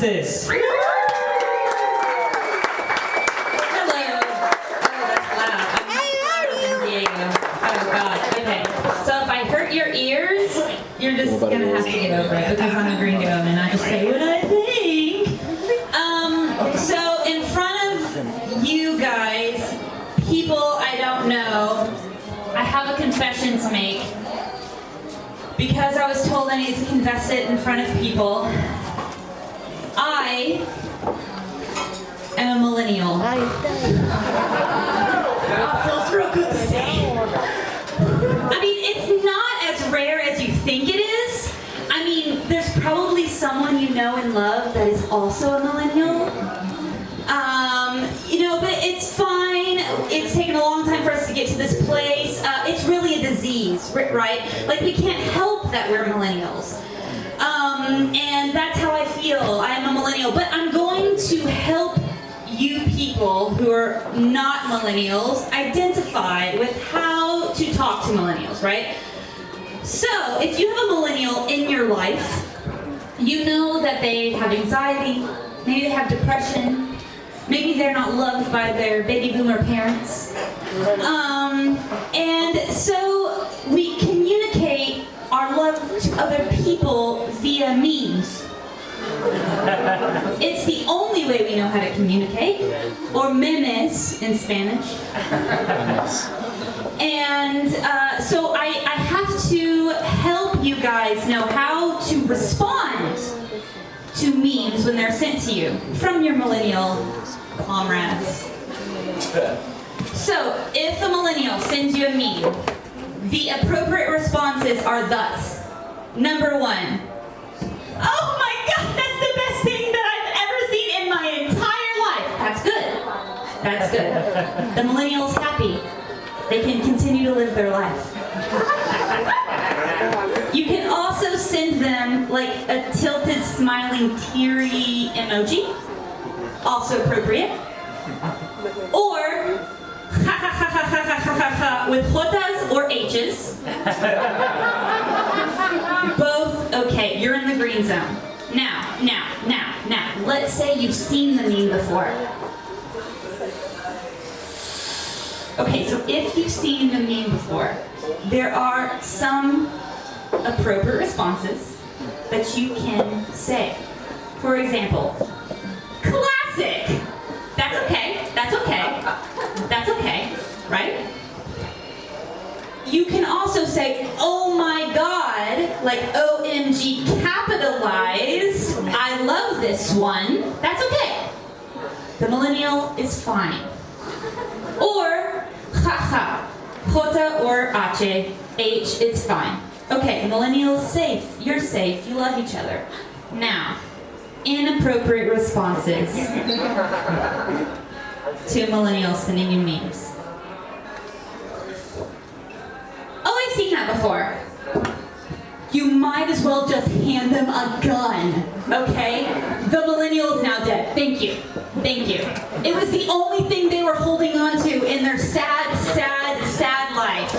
Francis. Hello. Oh, that's loud. I'm from Diego. Oh, God. Okay. So if I hurt your ears, you're just going to have to get over it because I'm a gringo and I just say what I think. So in front of you guys, people I don't know, I have a confession to make. Because I was told I need to confess it in front of people, I am a millennial. It feels real good to say. I mean, it's not as rare as you think it is. I mean, there's probably someone you know and love that is also a millennial. But it's fine. It's taken a long time for us to get to this place. It's really a disease, right? Like, we can't help that we're millennials. And that's how I feel. I am a millennial. But I'm going to help you people who are not millennials identify with how to talk to millennials, right? So, if you have a millennial in your life, you know that they have anxiety, maybe they have depression, maybe they're not loved by their baby boomer parents. And so we communicate our love to other people via memes. It's the only way we know how to communicate, or memes in Spanish. And so I have to help you guys know how to respond to memes when they're sent to you from your millennial comrades. So, if a millennial sends you a meme, the appropriate responses are thus. Number 1, oh my God, that's the best thing that I've ever seen in my entire life. That's good. That's good. The millennial's happy. They can continue to live their life. You can also send them like a tilted, smiling, teary emoji. Also appropriate. Or ha ha ha ha ha ha ha ha with jotas or H's. Both okay. You're in the green zone. Now. Let's say you've seen the meme before. Okay, so if you've seen the meme before, there are some appropriate responses that you can say. For example, classic. That's okay. That's okay. That's okay, right? You can also say, oh my God, like OMG capitalized. I love this one. That's okay. The millennial is fine. Or, haha, jota or h, it's fine. Okay, millennial's safe. You're safe. You love each other. Now, inappropriate responses to millennials sending you memes. Oh, I've seen that before. You might as well just hand them a gun, okay? The millennial is now dead. Thank you. Thank you. It was the only thing they were holding on to in their sad, sad, sad life.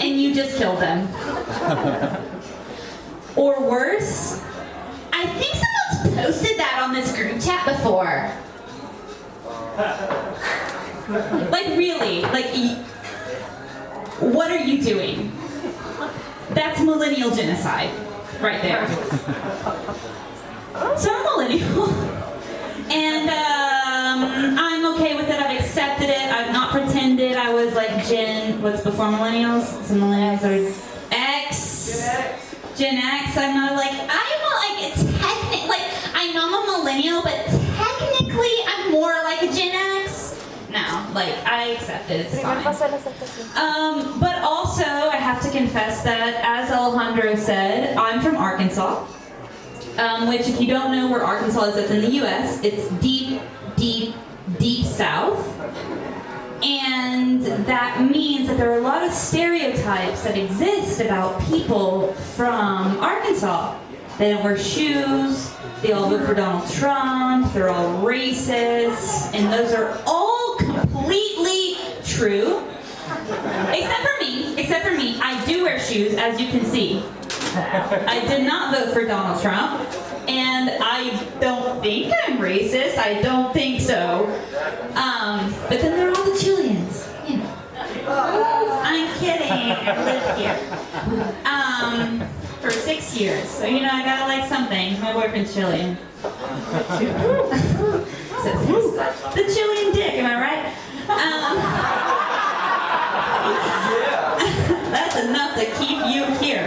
And you just killed them. Or worse, I think someone's posted that on this group chat before. Like, really? Like, what are you doing? That's millennial genocide, right there. So I'm a millennial, and I'm okay with it. I've accepted it. I've not pretended I was like Gen, what's before millennials? So millennials are Gen X. I'm not like, I know I'm a millennial, but technically I'm more like a Gen X. No, like, I accept it, it's fine. But also, I have to confess that, as Alejandro said, I'm from Arkansas, which, if you don't know where Arkansas is, it's in the U.S. It's deep, deep, deep south. And that means that there are a lot of stereotypes that exist about people from Arkansas. They don't wear shoes, they all vote for Donald Trump, they're all racist, and those are all completely true. Except for me, I do wear shoes, as you can see. I did not vote for Donald Trump, and I don't think I'm racist. I don't think so. But then there are all the Chileans, you know. I'm kidding. I lived here for 6 years, so you know I gotta like something. My boyfriend's Chilean. So, the Chilean dick, am I right? That's enough to keep you here.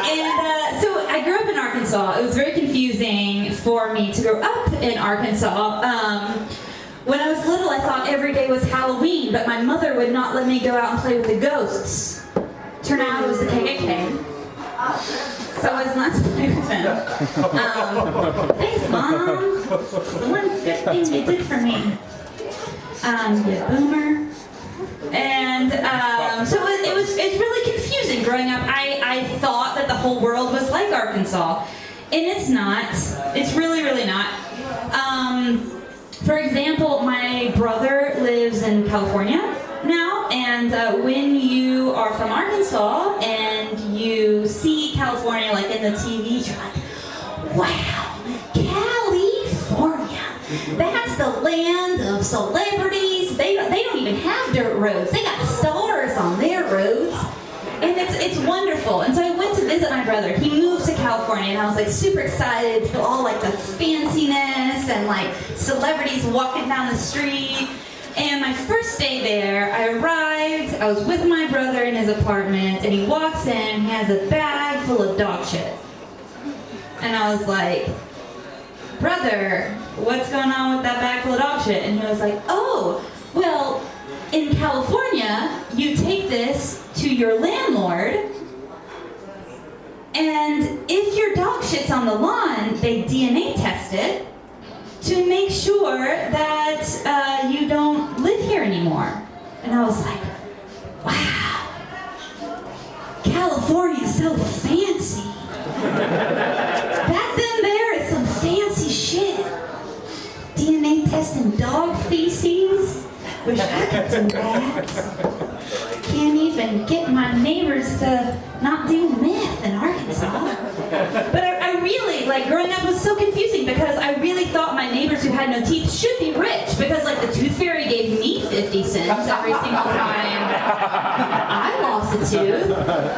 And so I grew up in Arkansas. It was very confusing for me to grow up in Arkansas. When I was little, I thought every day was Halloween, but my mother would not let me go out and play with the ghosts. Turned out it was the KKK. So I was not to play with them. Thanks, Mom. The one good thing you did for me. You boomer. And so it's really confusing growing up. I thought that the whole world was like Arkansas. And it's not. It's really, really not. For example, my brother lives in California now, and when you are from Arkansas and you see California like in the TV, you're like, wow, California. That's the land of celebrities. They don't even have dirt roads. They got stars on their roads. And it's wonderful. And so I went to visit my brother. He moved to California, and I was like super excited for all like the fanciness and like celebrities walking down the street. And my first day there, I arrived, I was with my brother in his apartment, and he walks in, he has a bag full of dog shit. And I was like, brother, what's going on with that bag full of dog shit? And he was like, oh, well, in California, you take this to your landlord, and if your dog shit's on the lawn, they DNA test it to make sure that you don't live here anymore. And I was like, wow, California's so fancy. Back then there is some fancy shit. DNA testing dog feces. Wish I could do that. Can't even get my neighbors to not do meth in Arkansas. But I really, like, growing up was so confusing because I really thought my neighbors who had no teeth should be rich because, like, the tooth fairy gave me 50 cents every single time I lost a tooth.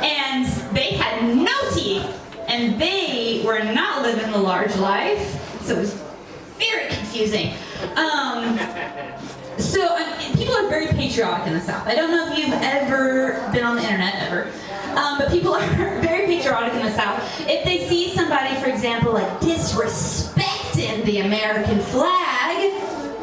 And they had no teeth. And they were not living the large life. So it was very confusing. So people are very patriotic in the South. I don't know if you've ever been on the internet, ever. But people are very patriotic in the South. If they see somebody, for example, like disrespecting the American flag,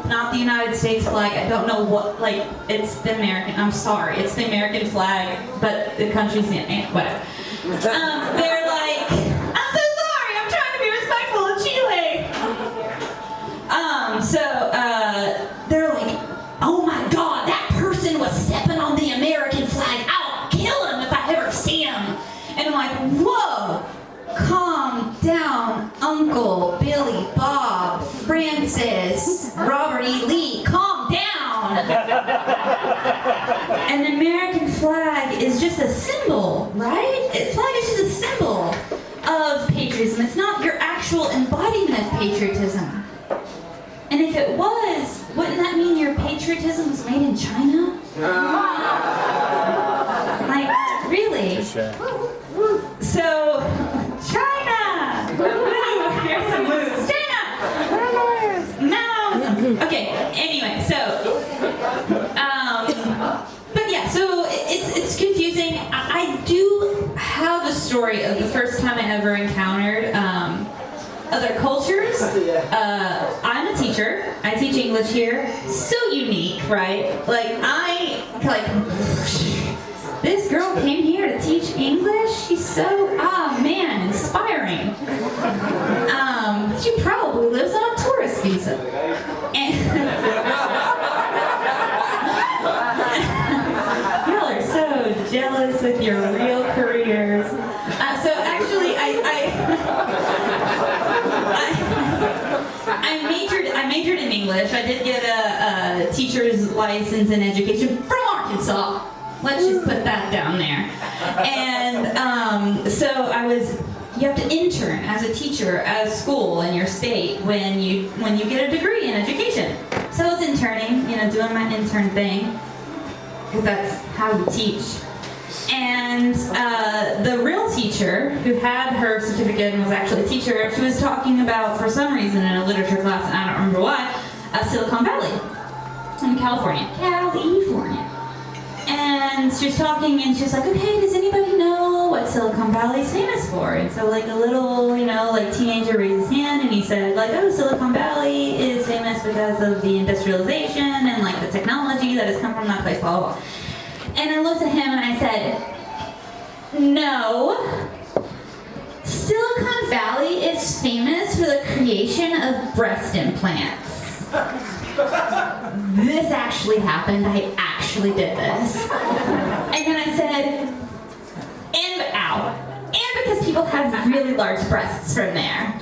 not the United States flag, I don't know what, like, it's the American, I'm sorry, it's the American flag, but the country's in, whatever. They're like, I'm so sorry, I'm trying to be respectful of Chile. They're like, oh my God, that person was stepping on the American flag. I'll kill him if I ever see him. And I'm like, whoa, calm down, Uncle, Billy, Bob, Francis, Robert E. Lee, calm down. An American flag is just a symbol, right? A flag is just a symbol of patriotism. It's not your actual embodiment of patriotism. And if it was, wouldn't that mean your patriotism was made in China? Like, really? So, China! Here's some moves. China! No! Okay, anyway, so, but yeah, so it's confusing. I do have a story of the first time I ever encountered other cultures. I'm a teacher. I teach English here. So unique, right? This girl came here to teach English. She's so, man, inspiring. She probably lives on a tourist visa. Y'all are so jealous with your real careers. So actually, I majored in English. I did get a teacher's license in education from Arkansas. Let's just put that down there. And so I was You have to intern as a teacher at a school in your state when you get a degree in education. So I was interning, doing my intern thing, because that's how you teach. And the real teacher, who had her certificate and was actually a teacher, she was talking about, for some reason in a literature class, and I don't remember why, Silicon Valley in California. And she was talking, and she was like, okay, does anybody know what Silicon Valley is famous for? And so like a little, teenager raised his hand, and he said, Silicon Valley is famous because of the industrialization and like the technology that has come from that place, blah, blah, blah. And I looked at him and I said, no, Silicon Valley is famous for the creation of breast implants. This actually happened. I actually did this. And then I said, and because people have really large breasts from there.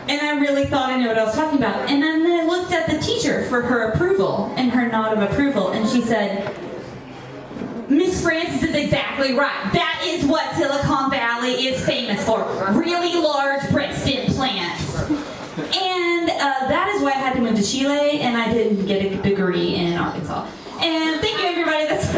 And I really thought I knew what I was talking about. And then I looked at the teacher for her approval and her nod of approval, and she said, Miss Francis is exactly right. That is what Silicon Valley is famous for. Really large breast implants. And that is why I had to move to Chile, and I didn't get a degree in Arkansas. And thank you, everybody. That's